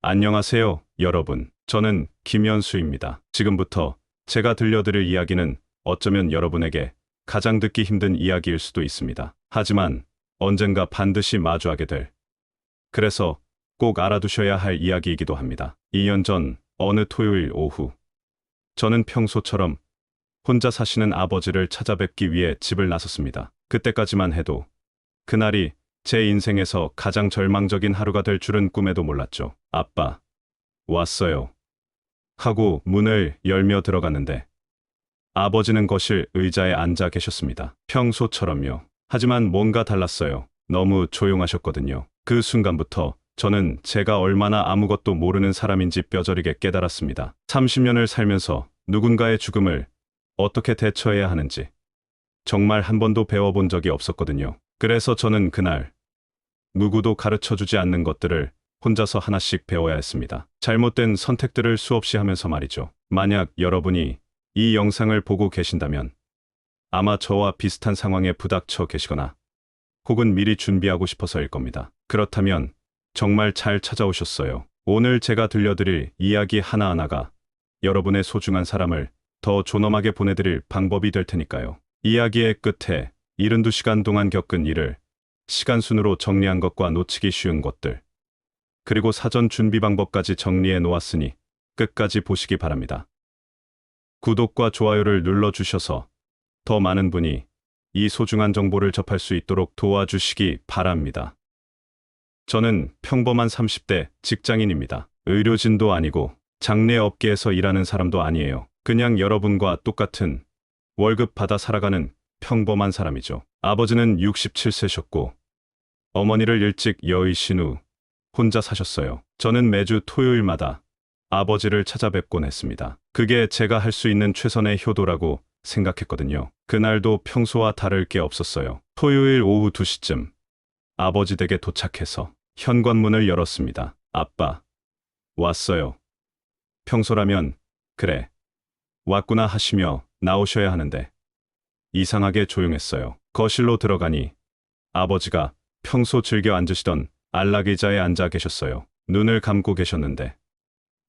안녕하세요, 여러분. 저는 김현수입니다. 지금부터 제가 들려드릴 이야기는 어쩌면 여러분에게 가장 듣기 힘든 이야기일 수도 있습니다. 하지만 언젠가 반드시 마주하게 될, 그래서 꼭 알아두셔야 할 이야기이기도 합니다. 2년 전 어느 토요일 오후, 저는 평소처럼 혼자 사시는 아버지를 찾아뵙기 위해 집을 나섰습니다. 그때까지만 해도 그날이 제 인생에서 가장 절망적인 하루가 될 줄은 꿈에도 몰랐죠. 아빠, 왔어요. 하고 문을 열며 들어갔는데 아버지는 거실 의자에 앉아 계셨습니다. 평소처럼요. 하지만 뭔가 달랐어요. 너무 조용하셨거든요. 그 순간부터 저는 제가 얼마나 아무것도 모르는 사람인지 뼈저리게 깨달았습니다. 30년을 살면서 누군가의 죽음을 어떻게 대처해야 하는지 정말 한 번도 배워본 적이 없었거든요. 그래서 저는 그날 누구도 가르쳐주지 않는 것들을 혼자서 하나씩 배워야 했습니다. 잘못된 선택들을 수없이 하면서 말이죠. 만약 여러분이 이 영상을 보고 계신다면 아마 저와 비슷한 상황에 부닥쳐 계시거나 혹은 미리 준비하고 싶어서일 겁니다. 그렇다면 정말 잘 찾아오셨어요. 오늘 제가 들려드릴 이야기 하나하나가 여러분의 소중한 사람을 더 존엄하게 보내드릴 방법이 될 테니까요. 이야기의 끝에 72시간 동안 겪은 일을 시간순으로 정리한 것과 놓치기 쉬운 것들, 그리고 사전 준비 방법까지 정리해 놓았으니 끝까지 보시기 바랍니다. 구독과 좋아요를 눌러주셔서 더 많은 분이 이 소중한 정보를 접할 수 있도록 도와주시기 바랍니다. 저는 평범한 30대 직장인입니다. 의료진도 아니고 장례 업계에서 일하는 사람도 아니에요. 그냥 여러분과 똑같은 월급 받아 살아가는 평범한 사람이죠. 아버지는 67세셨고 어머니를 일찍 여의신 후 혼자 사셨어요. 저는 매주 토요일마다 아버지를 찾아뵙곤 했습니다. 그게 제가 할 수 있는 최선의 효도라고 생각했거든요. 그날도 평소와 다를 게 없었어요. 토요일 오후 2시쯤 아버지 댁에 도착해서 현관문을 열었습니다. 아빠, 왔어요. 평소라면 그래, 왔구나 하시며 나오셔야 하는데 이상하게 조용했어요. 거실로 들어가니 아버지가 평소 즐겨 앉으시던 안락의자에 앉아 계셨어요. 눈을 감고 계셨는데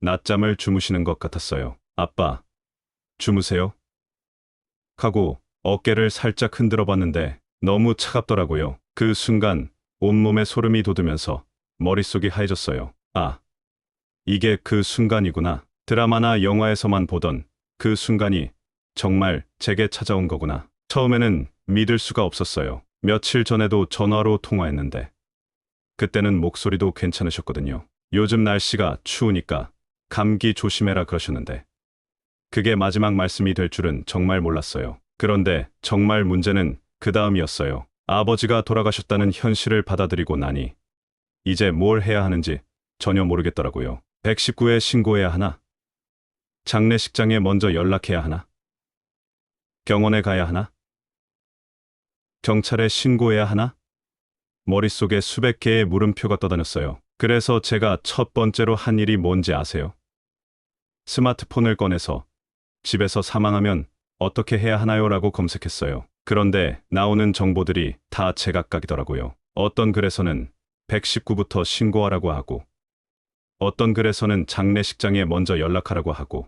낮잠을 주무시는 것 같았어요. 아빠, 주무세요? 하고 어깨를 살짝 흔들어 봤는데 너무 차갑더라고요. 그 순간 온몸에 소름이 돋으면서 머릿속이 하얘졌어요. 아, 이게 그 순간이구나. 드라마나 영화에서만 보던 그 순간이 정말 제게 찾아온 거구나. 처음에는 믿을 수가 없었어요. 며칠 전에도 전화로 통화했는데 그때는 목소리도 괜찮으셨거든요. 요즘 날씨가 추우니까 감기 조심해라 그러셨는데 그게 마지막 말씀이 될 줄은 정말 몰랐어요. 그런데 정말 문제는 그 다음이었어요. 아버지가 돌아가셨다는 현실을 받아들이고 나니 이제 뭘 해야 하는지 전혀 모르겠더라고요. 119에 신고해야 하나? 장례식장에 먼저 연락해야 하나? 병원에 가야 하나? 경찰에 신고해야 하나? 머릿속에 수백 개의 물음표가 떠다녔어요. 그래서 제가 첫 번째로 한 일이 뭔지 아세요? 스마트폰을 꺼내서 집에서 사망하면 어떻게 해야 하나요? 라고 검색했어요. 그런데 나오는 정보들이 다 제각각이더라고요. 어떤 글에서는 119부터 신고하라고 하고 어떤 글에서는 장례식장에 먼저 연락하라고 하고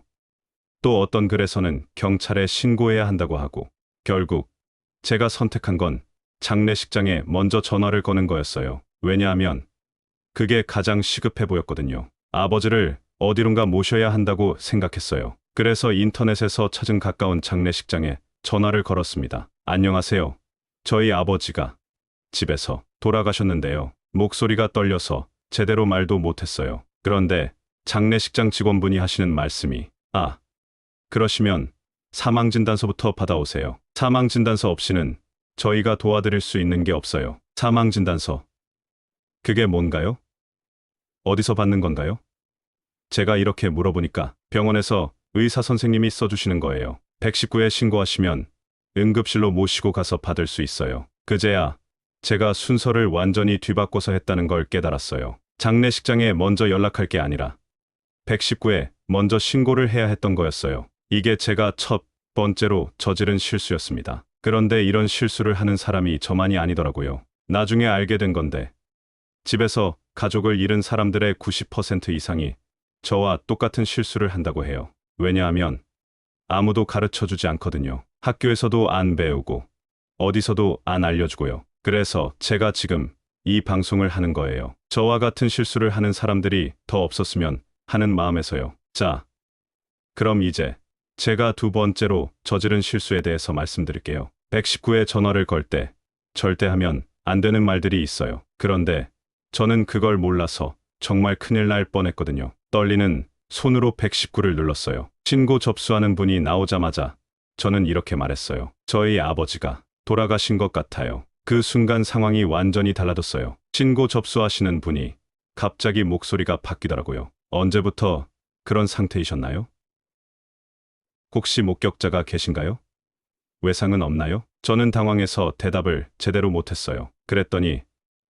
또 어떤 글에서는 경찰에 신고해야 한다고 하고 결국 제가 선택한 건 장례식장에 먼저 전화를 거는 거였어요. 왜냐하면 그게 가장 시급해 보였거든요. 아버지를 어디론가 모셔야 한다고 생각했어요. 그래서 인터넷에서 찾은 가까운 장례식장에 전화를 걸었습니다. 안녕하세요. 저희 아버지가 집에서 돌아가셨는데요. 목소리가 떨려서 제대로 말도 못했어요. 그런데 장례식장 직원분이 하시는 말씀이 그러시면 사망진단서부터 받아오세요. 사망진단서 없이는 저희가 도와드릴 수 있는 게 없어요. 사망진단서. 그게 뭔가요? 어디서 받는 건가요? 제가 이렇게 물어보니까 병원에서 의사 선생님이 써주시는 거예요. 119에 신고하시면 응급실로 모시고 가서 받을 수 있어요. 그제야 제가 순서를 완전히 뒤바꿔서 했다는 걸 깨달았어요. 장례식장에 먼저 연락할 게 아니라 119에 먼저 신고를 해야 했던 거였어요. 이게 제가 첫 번째로 저지른 실수였습니다. 그런데 이런 실수를 하는 사람이 저만이 아니더라고요. 나중에 알게 된 건데 집에서 가족을 잃은 사람들의 90% 이상이 저와 똑같은 실수를 한다고 해요. 왜냐하면 아무도 가르쳐 주지 않거든요. 학교에서도 안 배우고 어디서도 안 알려주고요. 그래서 제가 지금 이 방송을 하는 거예요. 저와 같은 실수를 하는 사람들이 더 없었으면 하는 마음에서요. 자, 그럼 이제 제가 두 번째로 저지른 실수에 대해서 말씀드릴게요. 119에 전화를 걸 때 절대 하면 안 되는 말들이 있어요. 그런데 저는 그걸 몰라서 정말 큰일 날 뻔했거든요. 떨리는 손으로 119를 눌렀어요. 신고 접수하는 분이 나오자마자 저는 이렇게 말했어요. 저희 아버지가 돌아가신 것 같아요. 그 순간 상황이 완전히 달라졌어요. 신고 접수하시는 분이 갑자기 목소리가 바뀌더라고요. 언제부터 그런 상태이셨나요? 혹시 목격자가 계신가요? 외상은 없나요? 저는 당황해서 대답을 제대로 못했어요. 그랬더니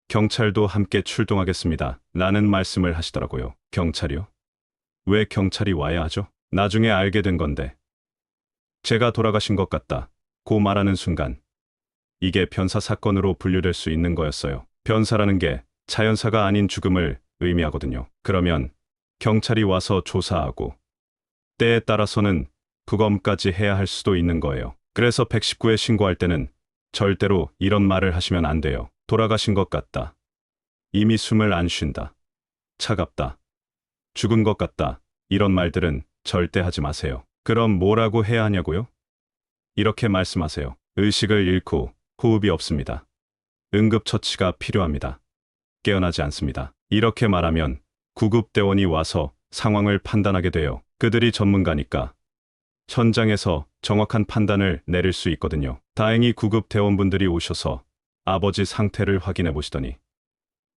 경찰도 함께 출동하겠습니다. 라는 말씀을 하시더라고요. 경찰이요? 왜 경찰이 와야 하죠? 나중에 알게 된 건데. 제가 돌아가신 것 같다. 고 말하는 순간 이게 변사 사건으로 분류될 수 있는 거였어요. 변사라는 게 자연사가 아닌 죽음을 의미하거든요. 그러면 경찰이 와서 조사하고 때에 따라서는 부검까지 해야 할 수도 있는 거예요. 그래서 119에 신고할 때는 절대로 이런 말을 하시면 안 돼요. 돌아가신 것 같다. 이미 숨을 안 쉰다. 차갑다. 죽은 것 같다. 이런 말들은 절대 하지 마세요. 그럼 뭐라고 해야 하냐고요? 이렇게 말씀하세요. 의식을 잃고 호흡이 없습니다. 응급처치가 필요합니다. 깨어나지 않습니다. 이렇게 말하면 구급대원이 와서 상황을 판단하게 돼요. 그들이 전문가니까 현장에서 정확한 판단을 내릴 수 있거든요. 다행히 구급대원분들이 오셔서 아버지 상태를 확인해 보시더니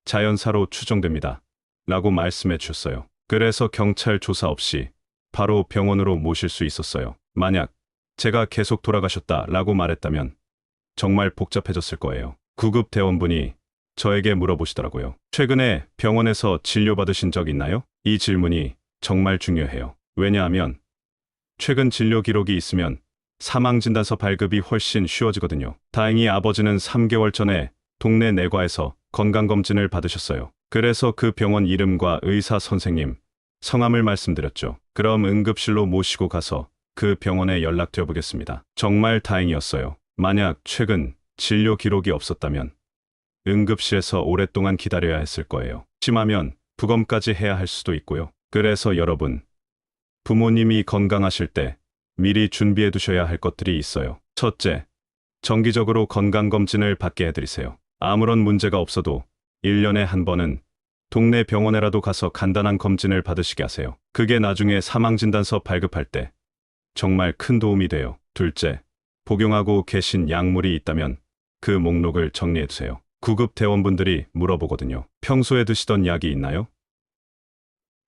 자연사로 추정됩니다. 라고 말씀해 주셨어요. 그래서 경찰 조사 없이 바로 병원으로 모실 수 있었어요. 만약 제가 계속 돌아가셨다 라고 말했다면 정말 복잡해졌을 거예요. 구급대원분이 저에게 물어보시더라고요. 최근에 병원에서 진료받으신 적 있나요? 이 질문이 정말 중요해요. 왜냐하면 최근 진료 기록이 있으면 사망진단서 발급이 훨씬 쉬워지거든요. 다행히 아버지는 3개월 전에 동네 내과에서 건강검진을 받으셨어요. 그래서 그 병원 이름과 의사 선생님, 성함을 말씀드렸죠. 그럼 응급실로 모시고 가서 그 병원에 연락드려 보겠습니다. 정말 다행이었어요. 만약 최근 진료 기록이 없었다면 응급실에서 오랫동안 기다려야 했을 거예요. 심하면 부검까지 해야 할 수도 있고요. 그래서 여러분, 부모님이 건강하실 때 미리 준비해 두셔야 할 것들이 있어요. 첫째, 정기적으로 건강검진을 받게 해드리세요. 아무런 문제가 없어도 1년에 한 번은 동네 병원에라도 가서 간단한 검진을 받으시게 하세요. 그게 나중에 사망진단서 발급할 때 정말 큰 도움이 돼요. 둘째, 복용하고 계신 약물이 있다면 그 목록을 정리해 두세요. 구급대원분들이 물어보거든요. 평소에 드시던 약이 있나요?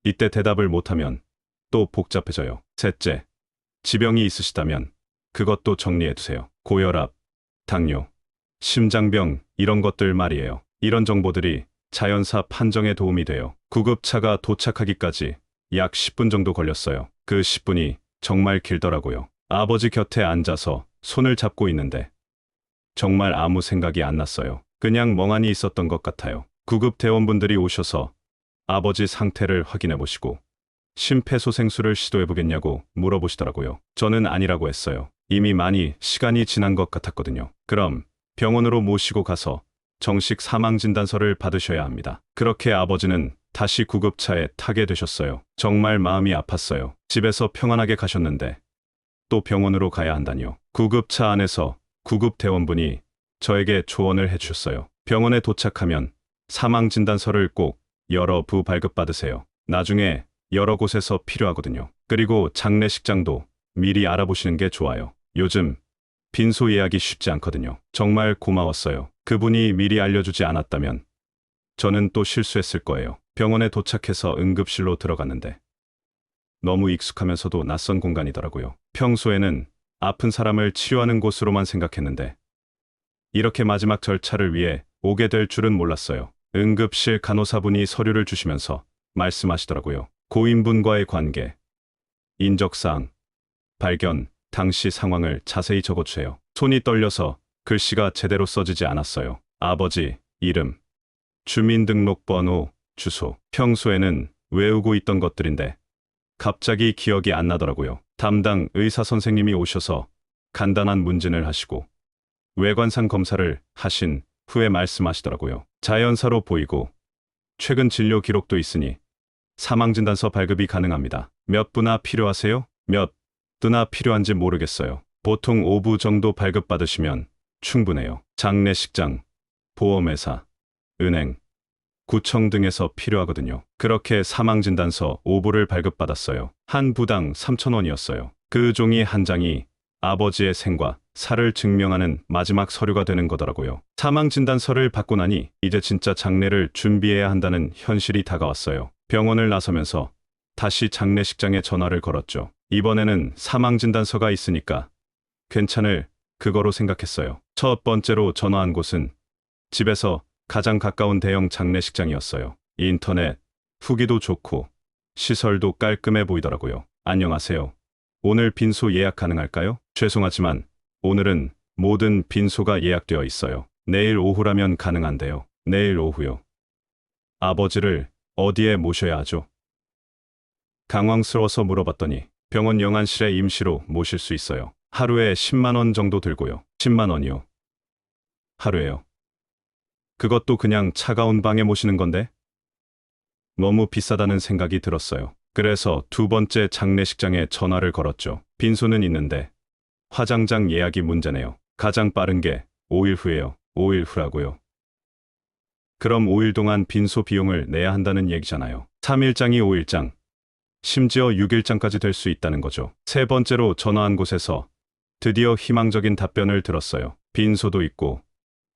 이때 대답을 못하면 또 복잡해져요. 셋째, 지병이 있으시다면 그것도 정리해 두세요. 고혈압, 당뇨, 심장병 이런 것들 말이에요. 이런 정보들이 자연사 판정에 도움이 돼요. 구급차가 도착하기까지 약 10분 정도 걸렸어요. 그 10분이 정말 길더라고요. 아버지 곁에 앉아서 손을 잡고 있는데 정말 아무 생각이 안 났어요. 그냥 멍하니 있었던 것 같아요. 구급대원분들이 오셔서 아버지 상태를 확인해 보시고 심폐소생술을 시도해 보겠냐고 물어보시더라고요. 저는 아니라고 했어요. 이미 많이 시간이 지난 것 같았거든요. 그럼 병원으로 모시고 가서 정식 사망진단서를 받으셔야 합니다. 그렇게 아버지는 다시 구급차에 타게 되셨어요. 정말 마음이 아팠어요. 집에서 평안하게 가셨는데 또 병원으로 가야 한다니요. 구급차 안에서 구급대원분이 저에게 조언을 해주셨어요. 병원에 도착하면 사망진단서를 꼭 여러 부 발급받으세요. 나중에 여러 곳에서 필요하거든요. 그리고 장례식장도 미리 알아보시는 게 좋아요. 요즘 빈소 예약이 쉽지 않거든요. 정말 고마웠어요. 그분이 미리 알려주지 않았다면 저는 또 실수했을 거예요. 병원에 도착해서 응급실로 들어갔는데 너무 익숙하면서도 낯선 공간이더라고요. 평소에는 아픈 사람을 치료하는 곳으로만 생각했는데 이렇게 마지막 절차를 위해 오게 될 줄은 몰랐어요. 응급실 간호사분이 서류를 주시면서 말씀하시더라고요. 고인분과의 관계, 인적사항, 발견, 당시 상황을 자세히 적어주세요. 손이 떨려서 글씨가 제대로 써지지 않았어요. 아버지, 이름, 주민등록번호, 주소. 평소에는 외우고 있던 것들인데 갑자기 기억이 안 나더라고요. 담당 의사 선생님이 오셔서 간단한 문진을 하시고 외관상 검사를 하신 후에 말씀하시더라고요. 자연사로 보이고 최근 진료 기록도 있으니 사망진단서 발급이 가능합니다. 몇 부나 필요하세요? 몇 부나 필요한지 모르겠어요. 보통 5부 정도 발급받으시면 충분해요. 장례식장, 보험회사, 은행, 구청 등에서 필요하거든요. 그렇게 사망진단서 5부를 발급받았어요. 한 부당 3,000원이었어요. 그 종이 한 장이 아버지의 생과 사를 증명하는 마지막 서류가 되는 거더라고요. 사망진단서를 받고 나니 이제 진짜 장례를 준비해야 한다는 현실이 다가왔어요. 병원을 나서면서 다시 장례식장에 전화를 걸었죠. 이번에는 사망진단서가 있으니까 괜찮을 그거로 생각했어요. 첫 번째로 전화한 곳은 집에서 가장 가까운 대형 장례식장이었어요. 인터넷 후기도 좋고 시설도 깔끔해 보이더라고요. 안녕하세요. 오늘 빈소 예약 가능할까요? 죄송하지만 오늘은 모든 빈소가 예약되어 있어요. 내일 오후라면 가능한데요. 내일 오후요. 아버지를 어디에 모셔야 하죠? 당황스러워서 물어봤더니 병원 영안실에 임시로 모실 수 있어요. 하루에 10만 원 정도 들고요. 10만 원이요. 하루에요. 그것도 그냥 차가운 방에 모시는 건데? 너무 비싸다는 생각이 들었어요. 그래서 두 번째 장례식장에 전화를 걸었죠. 빈소는 있는데 화장장 예약이 문제네요. 가장 빠른 게 5일 후예요. 5일 후라고요. 그럼 5일 동안 빈소 비용을 내야 한다는 얘기잖아요. 3일장이 5일장, 심지어 6일장까지 될 수 있다는 거죠. 세 번째로 전화한 곳에서 드디어 희망적인 답변을 들었어요. 빈소도 있고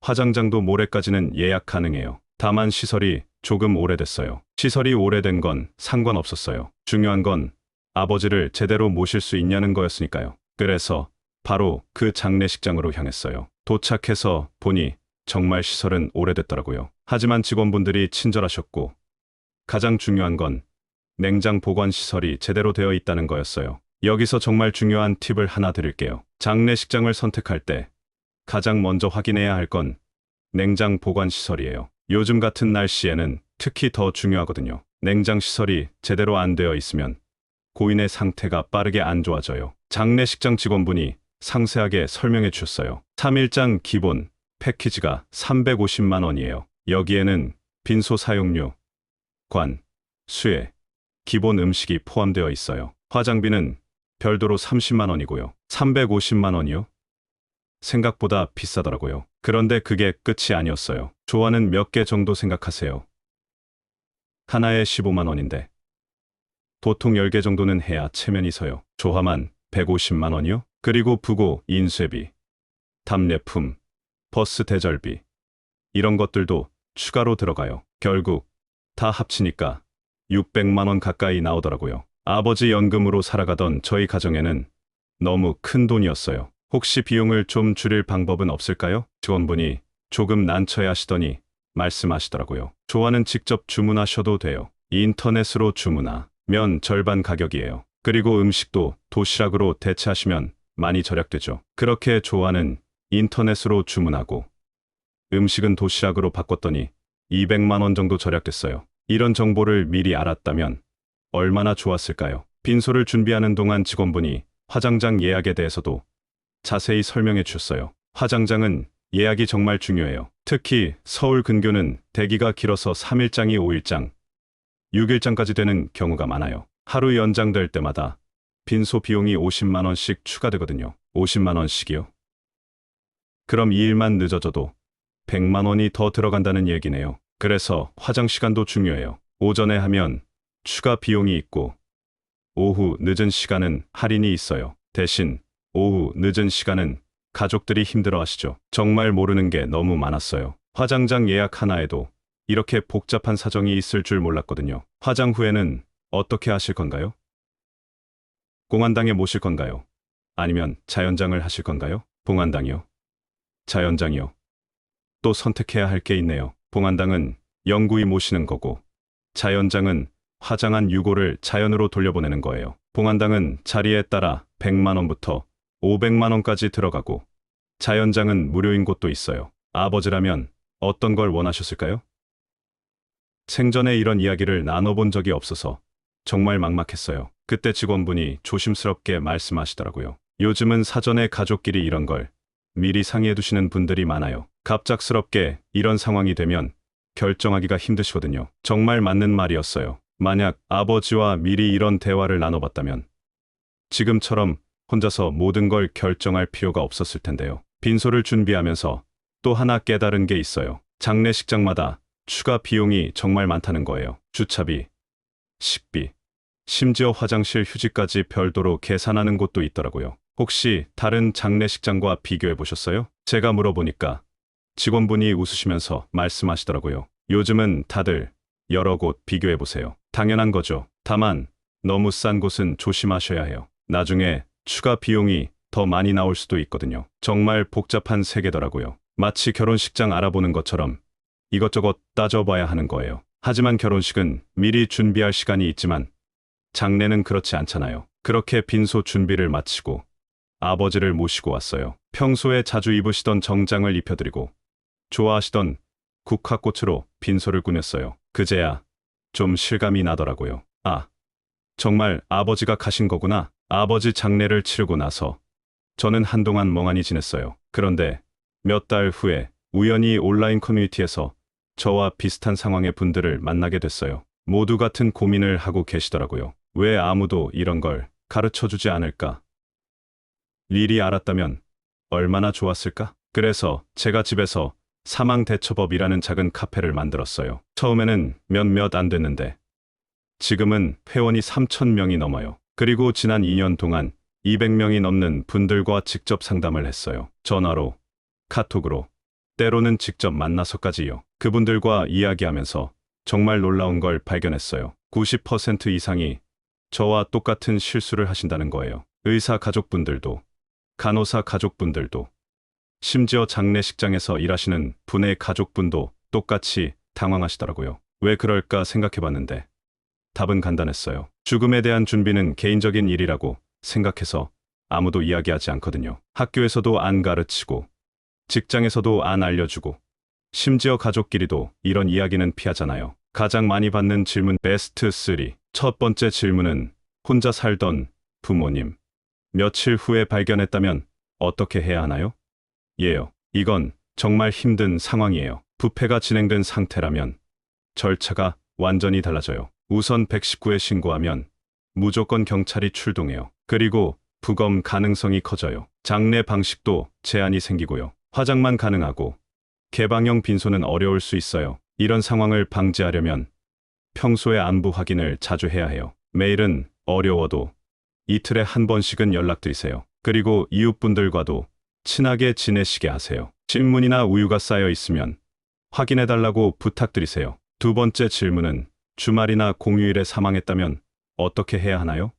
화장장도 모레까지는 예약 가능해요. 다만 시설이 조금 오래됐어요. 시설이 오래된 건 상관없었어요. 중요한 건 아버지를 제대로 모실 수 있냐는 거였으니까요. 그래서 바로 그 장례식장으로 향했어요. 도착해서 보니 정말 시설은 오래됐더라고요. 하지만 직원분들이 친절하셨고 가장 중요한 건 냉장 보관 시설이 제대로 되어 있다는 거였어요. 여기서 정말 중요한 팁을 하나 드릴게요. 장례식장을 선택할 때 가장 먼저 확인해야 할 건 냉장 보관 시설이에요. 요즘 같은 날씨에는 특히 더 중요하거든요. 냉장 시설이 제대로 안 되어 있으면 고인의 상태가 빠르게 안 좋아져요. 장례식장 직원분이 상세하게 설명해 주셨어요. 3일장 기본 패키지가 350만 원이에요. 여기에는 빈소 사용료, 관, 수혜, 기본 음식이 포함되어 있어요. 화장비는 별도로 30만 원이고요. 350만 원이요? 생각보다 비싸더라고요. 그런데 그게 끝이 아니었어요. 조화는 몇 개 정도 생각하세요. 하나에 15만 원인데 보통 10개 정도는 해야 체면이 서요. 조화만 150만 원이요? 그리고 부고, 인쇄비, 답례품, 버스 대절비 이런 것들도 추가로 들어가요. 결국 다 합치니까 600만 원 가까이 나오더라고요. 아버지 연금으로 살아가던 저희 가정에는 너무 큰 돈이었어요. 혹시 비용을 좀 줄일 방법은 없을까요? 직원분이 조금 난처해 하시더니 말씀하시더라고요. 조화는 직접 주문하셔도 돼요. 인터넷으로 주문하면 절반 가격이에요. 그리고 음식도 도시락으로 대체하시면 많이 절약되죠. 그렇게 조화는 인터넷으로 주문하고 음식은 도시락으로 바꿨더니 200만 원 정도 절약됐어요. 이런 정보를 미리 알았다면 얼마나 좋았을까요? 빈소를 준비하는 동안 직원분이 화장장 예약에 대해서도 자세히 설명해 주셨어요. 화장장은 예약이 정말 중요해요. 특히 서울 근교는 대기가 길어서 3일장이 5일장, 6일장까지 되는 경우가 많아요. 하루 연장될 때마다 빈소 비용이 50만 원씩 추가되거든요. 50만 원씩이요? 그럼 2일만 늦어져도 100만 원이 더 들어간다는 얘기네요. 그래서 화장 시간도 중요해요. 오전에 하면 추가 비용이 있고 오후 늦은 시간은 할인이 있어요. 대신 오후 늦은 시간은 가족들이 힘들어하시죠. 정말 모르는 게 너무 많았어요. 화장장 예약 하나에도 이렇게 복잡한 사정이 있을 줄 몰랐거든요. 화장 후에는 어떻게 하실 건가요? 공안당에 모실 건가요? 아니면 자연장을 하실 건가요? 봉안당이요? 자연장이요? 또 선택해야 할 게 있네요. 봉안당은 영구히 모시는 거고 자연장은 화장한 유골을 자연으로 돌려보내는 거예요. 봉안당은 자리에 따라 100만 원부터 500만 원까지 들어가고 자연장은 무료인 곳도 있어요. 아버지라면 어떤 걸 원하셨을까요? 생전에 이런 이야기를 나눠본 적이 없어서 정말 막막했어요. 그때 직원분이 조심스럽게 말씀하시더라고요. 요즘은 사전에 가족끼리 이런 걸 미리 상의해 두시는 분들이 많아요. 갑작스럽게 이런 상황이 되면 결정하기가 힘드시거든요. 정말 맞는 말이었어요. 만약 아버지와 미리 이런 대화를 나눠봤다면 지금처럼 혼자서 모든 걸 결정할 필요가 없었을 텐데요. 빈소를 준비하면서 또 하나 깨달은 게 있어요. 장례식장마다 추가 비용이 정말 많다는 거예요. 주차비, 식비, 심지어 화장실 휴지까지 별도로 계산하는 곳도 있더라고요. 혹시 다른 장례식장과 비교해 보셨어요? 제가 물어보니까 직원분이 웃으시면서 말씀하시더라고요. 요즘은 다들 여러 곳 비교해 보세요. 당연한 거죠. 다만 너무 싼 곳은 조심하셔야 해요. 나중에 추가 비용이 더 많이 나올 수도 있거든요. 정말 복잡한 세계더라고요. 마치 결혼식장 알아보는 것처럼 이것저것 따져봐야 하는 거예요. 하지만 결혼식은 미리 준비할 시간이 있지만 장례는 그렇지 않잖아요. 그렇게 빈소 준비를 마치고 아버지를 모시고 왔어요. 평소에 자주 입으시던 정장을 입혀드리고 좋아하시던 국화꽃으로 빈소를 꾸몄어요. 그제야 좀 실감이 나더라고요. 아, 정말 아버지가 가신 거구나. 아버지 장례를 치르고 나서 저는 한동안 멍하니 지냈어요. 그런데 몇 달 후에 우연히 온라인 커뮤니티에서 저와 비슷한 상황의 분들을 만나게 됐어요. 모두 같은 고민을 하고 계시더라고요. 왜 아무도 이런 걸 가르쳐 주지 않을까? 미리 알았다면 얼마나 좋았을까? 그래서 제가 집에서 사망대처법이라는 작은 카페를 만들었어요. 처음에는 몇몇 안 됐는데 지금은 회원이 3,000명이 넘어요. 그리고 지난 2년 동안 200명이 넘는 분들과 직접 상담을 했어요. 전화로, 카톡으로, 때로는 직접 만나서까지요. 그분들과 이야기하면서 정말 놀라운 걸 발견했어요. 90% 이상이 저와 똑같은 실수를 하신다는 거예요. 의사 가족분들도, 간호사 가족분들도, 심지어 장례식장에서 일하시는 분의 가족분도 똑같이 당황하시더라고요. 왜 그럴까 생각해봤는데 답은 간단했어요. 죽음에 대한 준비는 개인적인 일이라고 생각해서 아무도 이야기하지 않거든요. 학교에서도 안 가르치고, 직장에서도 안 알려주고, 심지어 가족끼리도 이런 이야기는 피하잖아요. 가장 많이 받는 질문 베스트 3. 첫 번째 질문은 혼자 살던 부모님. 며칠 후에 발견했다면 어떻게 해야 하나요? 예요. 이건 정말 힘든 상황이에요. 부패가 진행된 상태라면 절차가 완전히 달라져요. 우선 119에 신고하면 무조건 경찰이 출동해요. 그리고 부검 가능성이 커져요. 장례 방식도 제한이 생기고요. 화장만 가능하고 개방형 빈소는 어려울 수 있어요. 이런 상황을 방지하려면 평소에 안부 확인을 자주 해야 해요. 매일은 어려워도 이틀에 한 번씩은 연락드리세요. 그리고 이웃분들과도 친하게 지내시게 하세요. 신문이나 우유가 쌓여 있으면 확인해달라고 부탁드리세요. 두 번째 질문은 주말이나 공휴일에 사망했다면 어떻게 해야 하나요?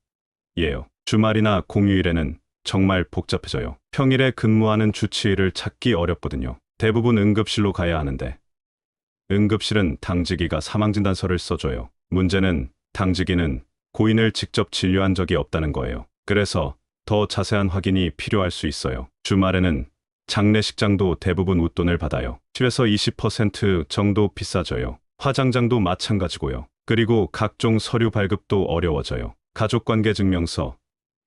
예요. 주말이나 공휴일에는 정말 복잡해져요. 평일에 근무하는 주치의를 찾기 어렵거든요. 대부분 응급실로 가야 하는데 응급실은 당직이가 사망진단서를 써줘요. 문제는 당직이는 고인을 직접 진료한 적이 없다는 거예요. 그래서 더 자세한 확인이 필요할 수 있어요. 주말에는 장례식장도 대부분 웃돈을 받아요. 10에서 20% 정도 비싸져요. 화장장도 마찬가지고요. 그리고 각종 서류 발급도 어려워져요. 가족관계증명서,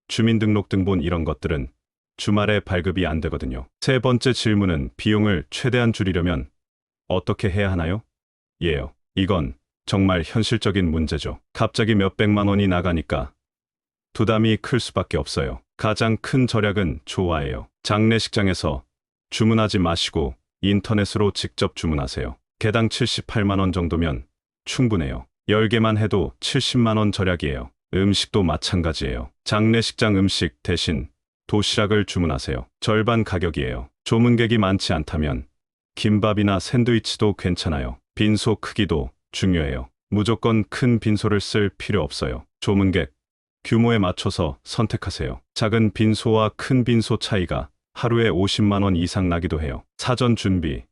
주민등록등본 이런 것들은 주말에 발급이 안 되거든요. 세 번째 질문은 비용을 최대한 줄이려면 어떻게 해야 하나요? 예요. 이건 정말 현실적인 문제죠. 갑자기 몇백만 원이 나가니까 부담이 클 수밖에 없어요. 가장 큰 절약은 좋아해요. 장례식장에서 주문하지 마시고 인터넷으로 직접 주문하세요. 개당 78만 원 정도면 충분해요. 10개만 해도 70만 원 절약이에요. 음식도 마찬가지예요. 장례식장 음식 대신 도시락을 주문하세요. 절반 가격이에요. 조문객이 많지 않다면 김밥이나 샌드위치도 괜찮아요. 빈소 크기도 중요해요. 무조건 큰 빈소를 쓸 필요 없어요. 조문객 규모에 맞춰서 선택하세요. 작은 빈소와 큰 빈소 차이가 하루에 50만 원 이상 나기도 해요. 사전 준비.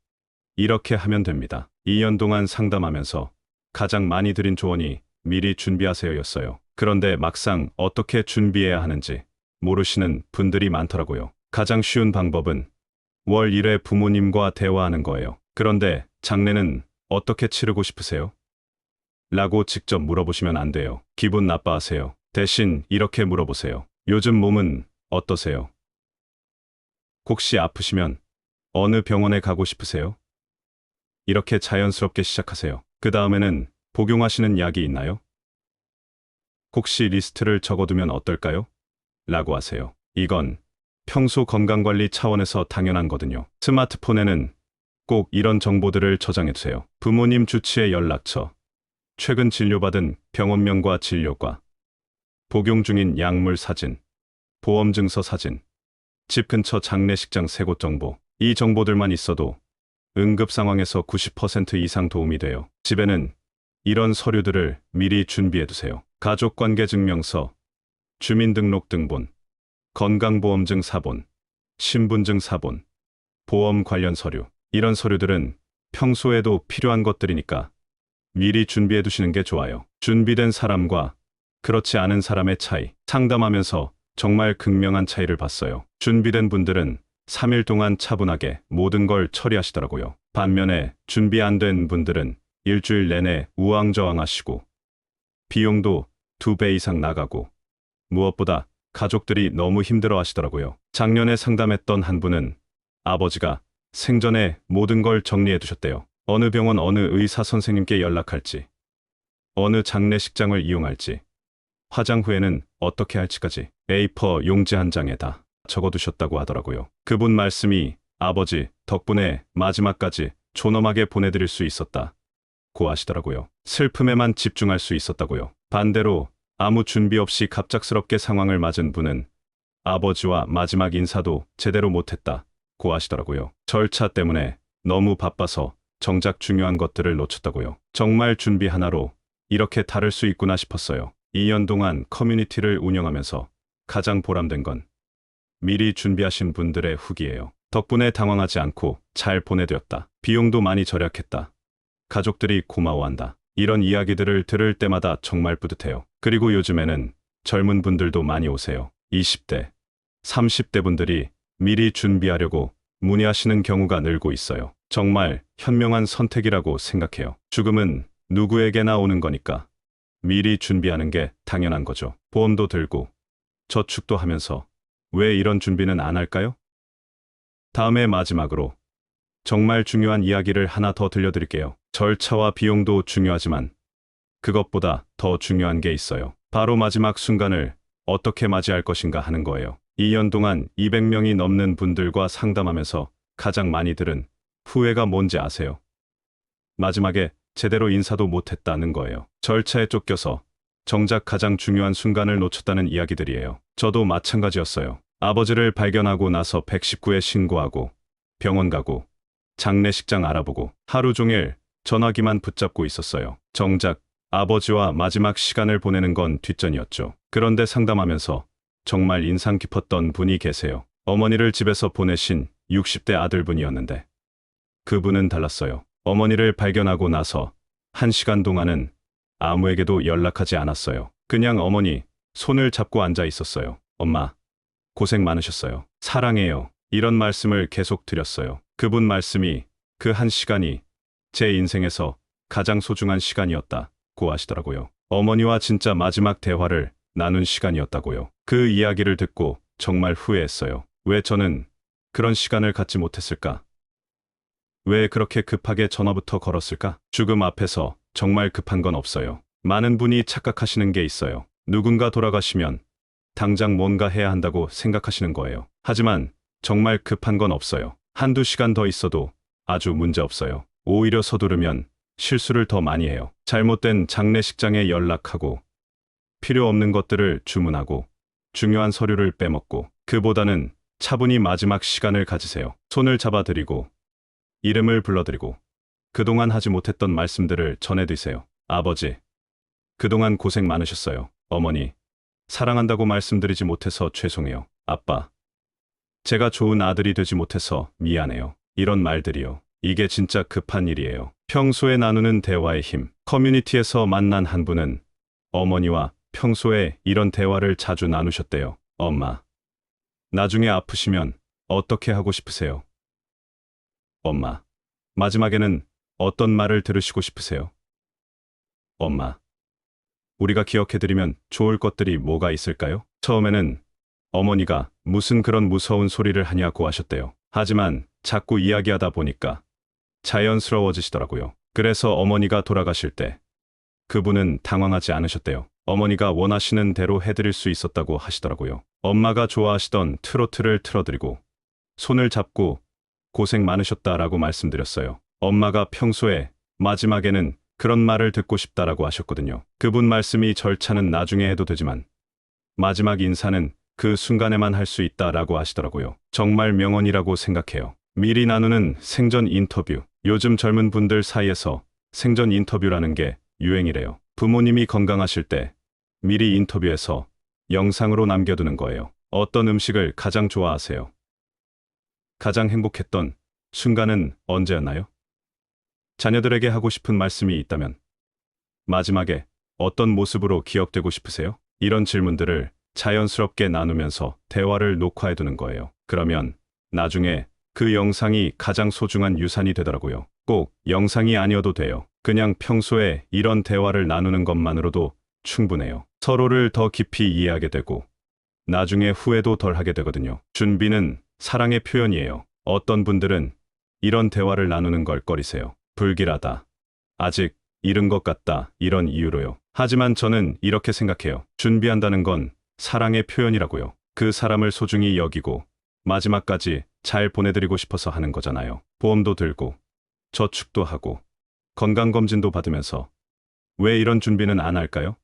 이렇게 하면 됩니다. 2년 동안 상담하면서 가장 많이 드린 조언이 미리 준비하세요였어요. 그런데 막상 어떻게 준비해야 하는지 모르시는 분들이 많더라고요. 가장 쉬운 방법은 월 1회 부모님과 대화하는 거예요. 그런데 장례는 어떻게 치르고 싶으세요? 라고 직접 물어보시면 안 돼요. 기분 나빠하세요. 대신 이렇게 물어보세요. 요즘 몸은 어떠세요? 혹시 아프시면 어느 병원에 가고 싶으세요? 이렇게 자연스럽게 시작하세요. 그 다음에는 복용하시는 약이 있나요? 혹시 리스트를 적어두면 어떨까요? 라고 하세요. 이건 평소 건강관리 차원에서 당연한 거든요. 스마트폰에는 꼭 이런 정보들을 저장해두세요. 부모님 주치의 연락처, 최근 진료받은 병원명과 진료과, 복용 중인 약물 사진, 보험 증서 사진, 집 근처 장례식장 세 곳 정보. 이 정보들만 있어도 응급 상황에서 90% 이상 도움이 돼요. 집에는 이런 서류들을 미리 준비해두세요. 가족관계증명서, 주민등록등본, 건강보험증 사본, 신분증 사본, 보험 관련 서류. 이런 서류들은 평소에도 필요한 것들이니까 미리 준비해 두시는 게 좋아요. 준비된 사람과 그렇지 않은 사람의 차이. 상담하면서 정말 극명한 차이를 봤어요. 준비된 분들은 3일 동안 차분하게 모든 걸 처리하시더라고요. 반면에 준비 안 된 분들은 일주일 내내 우왕좌왕하시고 비용도 2배 이상 나가고 무엇보다 가족들이 너무 힘들어 하시더라고요. 작년에 상담했던 한 분은 아버지가 생전에 모든 걸 정리해 두셨대요. 어느 병원 어느 의사 선생님께 연락할지, 어느 장례식장을 이용할지, 화장 후에는 어떻게 할지까지 A4 용지 한 장에 다 적어두셨다고 하더라고요. 그분 말씀이 아버지 덕분에 마지막까지 존엄하게 보내드릴 수 있었다고 하시더라고요. 슬픔에만 집중할 수 있었다고요. 반대로 아무 준비 없이 갑작스럽게 상황을 맞은 분은 아버지와 마지막 인사도 제대로 못했다고 하시더라고요. 절차 때문에 너무 바빠서 정작 중요한 것들을 놓쳤다고요. 정말 준비 하나로 이렇게 다를 수 있구나 싶었어요. 2년 동안 커뮤니티를 운영하면서 가장 보람된 건 미리 준비하신 분들의 후기예요. 덕분에 당황하지 않고 잘 보내드렸다. 비용도 많이 절약했다. 가족들이 고마워한다. 이런 이야기들을 들을 때마다 정말 뿌듯해요. 그리고 요즘에는 젊은 분들도 많이 오세요. 20대, 30대 분들이 미리 준비하려고 문의하시는 경우가 늘고 있어요. 정말 현명한 선택이라고 생각해요. 죽음은 누구에게나 오는 거니까 미리 준비하는 게 당연한 거죠. 보험도 들고 저축도 하면서 왜 이런 준비는 안 할까요? 다음에 마지막으로 정말 중요한 이야기를 하나 더 들려드릴게요. 절차와 비용도 중요하지만 그것보다 더 중요한 게 있어요. 바로 마지막 순간을 어떻게 맞이할 것인가 하는 거예요. 2년 동안 200명이 넘는 분들과 상담하면서 가장 많이 들은 후회가 뭔지 아세요? 마지막에 제대로 인사도 못했다는 거예요. 절차에 쫓겨서 정작 가장 중요한 순간을 놓쳤다는 이야기들이에요. 저도 마찬가지였어요. 아버지를 발견하고 나서 119에 신고하고 병원 가고 장례식장 알아보고 하루 종일 전화기만 붙잡고 있었어요. 정작 아버지와 마지막 시간을 보내는 건 뒷전이었죠. 그런데 상담하면서 정말 인상 깊었던 분이 계세요. 어머니를 집에서 보내신 60대 아들분이었는데 그분은 달랐어요. 어머니를 발견하고 나서 1시간 동안은 아무에게도 연락하지 않았어요. 그냥 어머니 손을 잡고 앉아 있었어요. 엄마, 고생 많으셨어요. 사랑해요. 이런 말씀을 계속 드렸어요. 그분 말씀이 그 1시간이 제 인생에서 가장 소중한 시간이었다고 하시더라고요. 어머니와 진짜 마지막 대화를 나눈 시간이었다고요. 그 이야기를 듣고 정말 후회했어요. 왜 저는 그런 시간을 갖지 못했을까? 왜 그렇게 급하게 전화부터 걸었을까? 죽음 앞에서 정말 급한 건 없어요. 많은 분이 착각하시는 게 있어요. 누군가 돌아가시면 당장 뭔가 해야 한다고 생각하시는 거예요. 하지만 정말 급한 건 없어요. 한두 시간 더 있어도 아주 문제 없어요. 오히려 서두르면 실수를 더 많이 해요. 잘못된 장례식장에 연락하고 필요 없는 것들을 주문하고 중요한 서류를 빼먹고 그보다는 차분히 마지막 시간을 가지세요. 손을 잡아드리고 이름을 불러드리고 그동안 하지 못했던 말씀들을 전해드리세요. 아버지, 그동안 고생 많으셨어요. 어머니, 사랑한다고 말씀드리지 못해서 죄송해요. 아빠, 제가 좋은 아들이 되지 못해서 미안해요. 이런 말들이요. 이게 진짜 급한 일이에요. 평소에 나누는 대화의 힘. 커뮤니티에서 만난 한 분은 어머니와 평소에 이런 대화를 자주 나누셨대요. 엄마, 나중에 아프시면 어떻게 하고 싶으세요? 엄마, 마지막에는 어떤 말을 들으시고 싶으세요? 엄마, 우리가 기억해드리면 좋을 것들이 뭐가 있을까요? 처음에는 어머니가 무슨 그런 무서운 소리를 하냐고 하셨대요. 하지만 자꾸 이야기하다 보니까 자연스러워지시더라고요. 그래서 어머니가 돌아가실 때 그분은 당황하지 않으셨대요. 어머니가 원하시는 대로 해드릴 수 있었다고 하시더라고요. 엄마가 좋아하시던 트로트를 틀어드리고 손을 잡고 고생 많으셨다라고 말씀드렸어요. 엄마가 평소에 마지막에는 그런 말을 듣고 싶다라고 하셨거든요. 그분 말씀이 절차는 나중에 해도 되지만 마지막 인사는 그 순간에만 할 수 있다라고 하시더라고요. 정말 명언이라고 생각해요. 미리 나누는 생전 인터뷰. 요즘 젊은 분들 사이에서 생전 인터뷰라는 게 유행이래요. 부모님이 건강하실 때 미리 인터뷰해서 영상으로 남겨두는 거예요. 어떤 음식을 가장 좋아하세요? 가장 행복했던 순간은 언제였나요? 자녀들에게 하고 싶은 말씀이 있다면 마지막에 어떤 모습으로 기억되고 싶으세요? 이런 질문들을 자연스럽게 나누면서 대화를 녹화해두는 거예요. 그러면 나중에 그 영상이 가장 소중한 유산이 되더라고요. 꼭 영상이 아니어도 돼요. 그냥 평소에 이런 대화를 나누는 것만으로도 충분해요. 서로를 더 깊이 이해하게 되고 나중에 후회도 덜 하게 되거든요. 준비는 사랑의 표현이에요. 어떤 분들은 이런 대화를 나누는 걸 꺼리세요. 불길하다. 아직 이른 것 같다. 이런 이유로요. 하지만 저는 이렇게 생각해요. 준비한다는 건 사랑의 표현이라고요. 그 사람을 소중히 여기고 마지막까지 잘 보내드리고 싶어서 하는 거잖아요. 보험도 들고 저축도 하고 건강검진도 받으면서 왜 이런 준비는 안 할까요?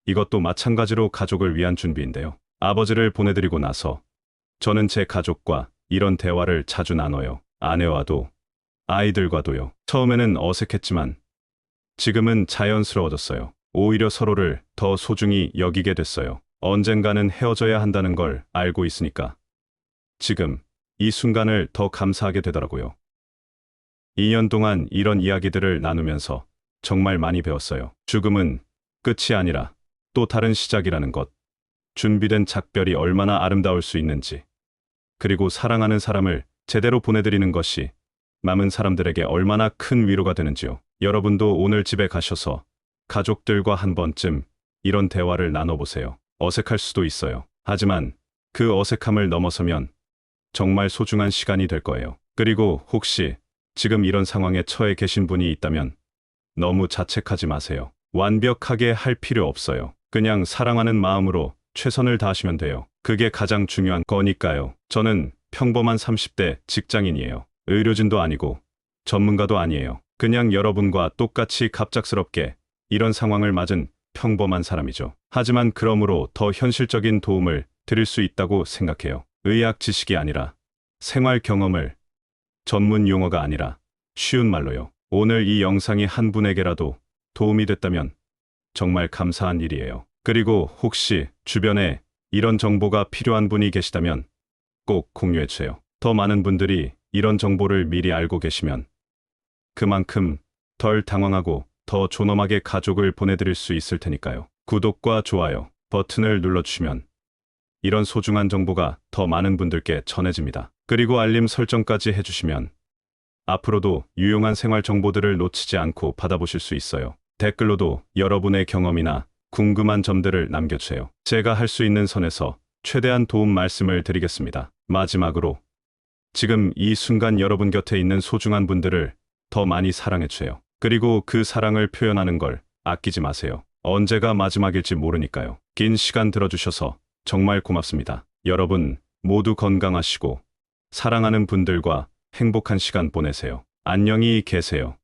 이것도 마찬가지로 가족을 위한 준비인데요. 아버지를 보내드리고 나서 저는 제 가족과 이런 대화를 자주 나눠요. 아내와도 아이들과도요. 처음에는 어색했지만 지금은 자연스러워졌어요. 오히려 서로를 더 소중히 여기게 됐어요. 언젠가는 헤어져야 한다는 걸 알고 있으니까 지금 이 순간을 더 감사하게 되더라고요. 2년 동안 이런 이야기들을 나누면서 정말 많이 배웠어요. 죽음은 끝이 아니라 또 다른 시작이라는 것. 준비된 작별이 얼마나 아름다울 수 있는지. 그리고 사랑하는 사람을 제대로 보내드리는 것이 남은 사람들에게 얼마나 큰 위로가 되는지요. 여러분도 오늘 집에 가셔서 가족들과 한 번쯤 이런 대화를 나눠보세요. 어색할 수도 있어요. 하지만 그 어색함을 넘어서면 정말 소중한 시간이 될 거예요. 그리고 혹시 지금 이런 상황에 처해 계신 분이 있다면 너무 자책하지 마세요. 완벽하게 할 필요 없어요. 그냥 사랑하는 마음으로 최선을 다하시면 돼요. 그게 가장 중요한 거니까요. 저는 평범한 30대 직장인이에요. 의료진도 아니고 전문가도 아니에요. 그냥 여러분과 똑같이 갑작스럽게 이런 상황을 맞은 평범한 사람이죠. 하지만 그러므로 더 현실적인 도움을 드릴 수 있다고 생각해요. 의학 지식이 아니라 생활 경험을, 전문 용어가 아니라 쉬운 말로요. 오늘 이 영상이 한 분에게라도 도움이 됐다면 정말 감사한 일이에요. 그리고 혹시 주변에 이런 정보가 필요한 분이 계시다면 꼭 공유해주세요. 더 많은 분들이 이런 정보를 미리 알고 계시면 그만큼 덜 당황하고 더 존엄하게 가족을 보내드릴 수 있을 테니까요. 구독과 좋아요 버튼을 눌러주시면 이런 소중한 정보가 더 많은 분들께 전해집니다. 그리고 알림 설정까지 해주시면 앞으로도 유용한 생활 정보들을 놓치지 않고 받아보실 수 있어요. 댓글로도 여러분의 경험이나 궁금한 점들을 남겨주세요. 제가 할 수 있는 선에서 최대한 도움 말씀을 드리겠습니다. 마지막으로 지금 이 순간 여러분 곁에 있는 소중한 분들을 더 많이 사랑해주세요. 그리고 그 사랑을 표현하는 걸 아끼지 마세요. 언제가 마지막일지 모르니까요. 긴 시간 들어주셔서 정말 고맙습니다. 여러분 모두 건강하시고 사랑하는 분들과 행복한 시간 보내세요. 안녕히 계세요.